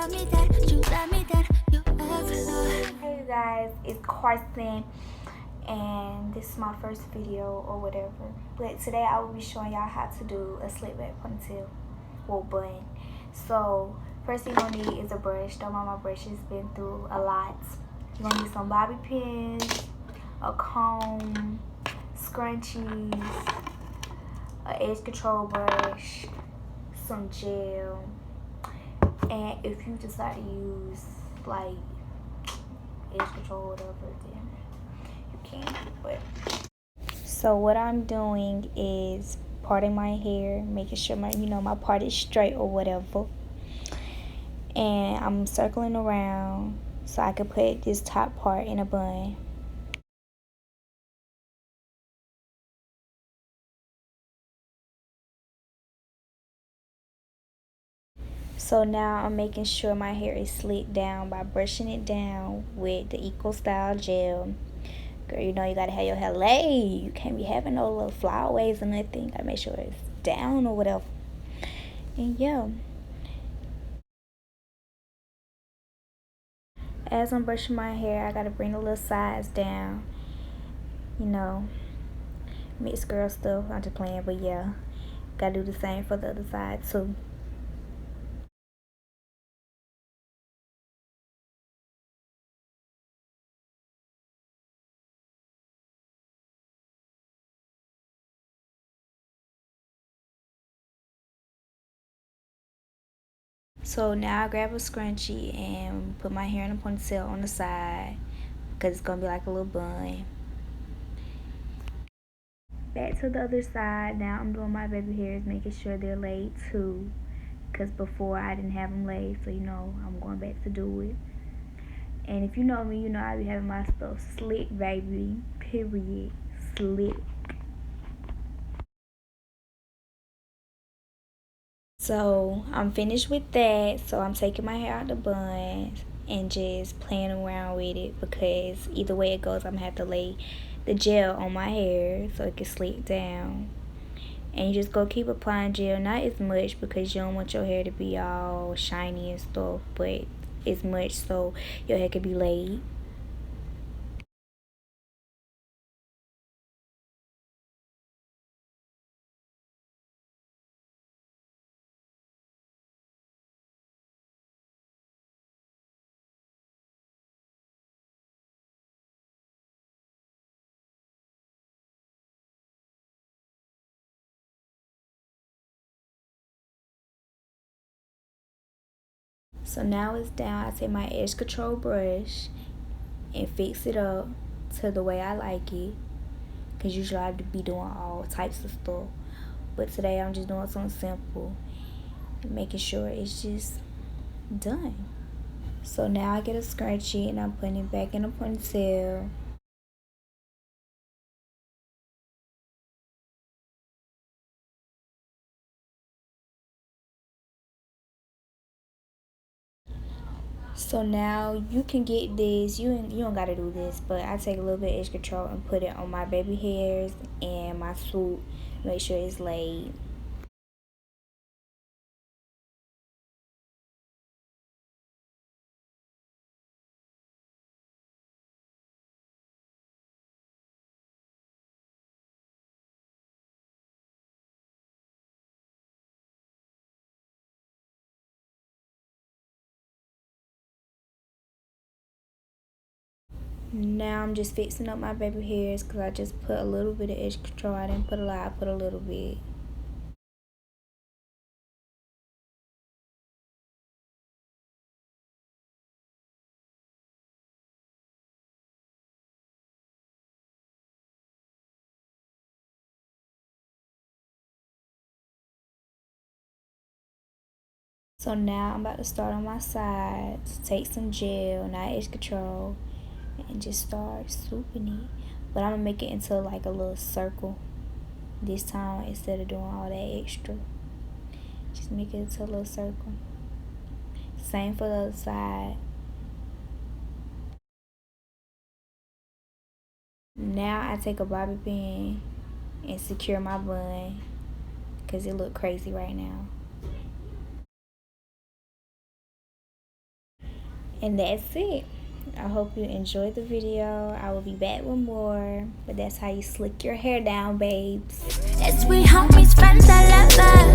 Hey you guys, it's Carson, and this is my first video or whatever. But today I will be showing y'all how to do a slick back ponytail, well, bun. So first thing you're gonna need is a brush. Don't mind my brush, it's been through a lot. You're gonna need some bobby pins, a comb, scrunchies, an edge control brush, some gel, and if you decide to use like edge control or whatever, then you can. But so what I'm doing is parting my hair, making sure my part is straight or whatever, and I'm circling around so I can put this top part in a bun. So now I'm making sure my hair is slicked down by brushing it down with the Eco Style gel. Girl, you know you gotta have your hair laid. You can't be having no little flyaways or nothing. Gotta make sure it's down or whatever. And yeah, as I'm brushing my hair, I gotta bring the little sides down. You know, mixed girl stuff. I'm just playing, but yeah, gotta do the same for the other side too. So now I grab a scrunchie and put my hair in a ponytail on the side because it's gonna be like a little bun. Back to the other side. Now I'm doing my baby hairs, making sure they're laid too, because before I didn't have them laid, so I'm going back to do it. And if you know me, you know I be having my stuff slick, baby, period, slick. So I'm finished with that. So I'm taking my hair out the bun and just playing around with it, because either way it goes, I'm gonna have to lay the gel on my hair so it can slick down. And you just go keep applying gel, not as much because you don't want your hair to be all shiny and stuff, but as much so your hair can be laid. So now it's down. I take my edge control brush and fix it up to the way I like it, because usually I have to be doing all types of stuff, but today I'm just doing something simple, making sure it's just done. So now I get a scrunchie and I'm putting it back in a ponytail. So now you can get this. You don't gotta do this, but I take a little bit of edge control and put it on my baby hairs and my swoop. Make sure it's laid. Now I'm just fixing up my baby hairs because I just put a little bit of edge control. I didn't put a lot. I put a little bit. So now I'm about to start on my sides. Take some gel, not edge control, and just start swooping it. But I'm gonna make it into like a little circle this time instead of doing all that extra. Just make it into a little circle. Same for the other side. Now I take a bobby pin and secure my bun because it look crazy right now. And that's it. I hope you enjoyed the video. I will be back with more. But that's how you slick your hair down, babes. It's we homies, friends, I love her.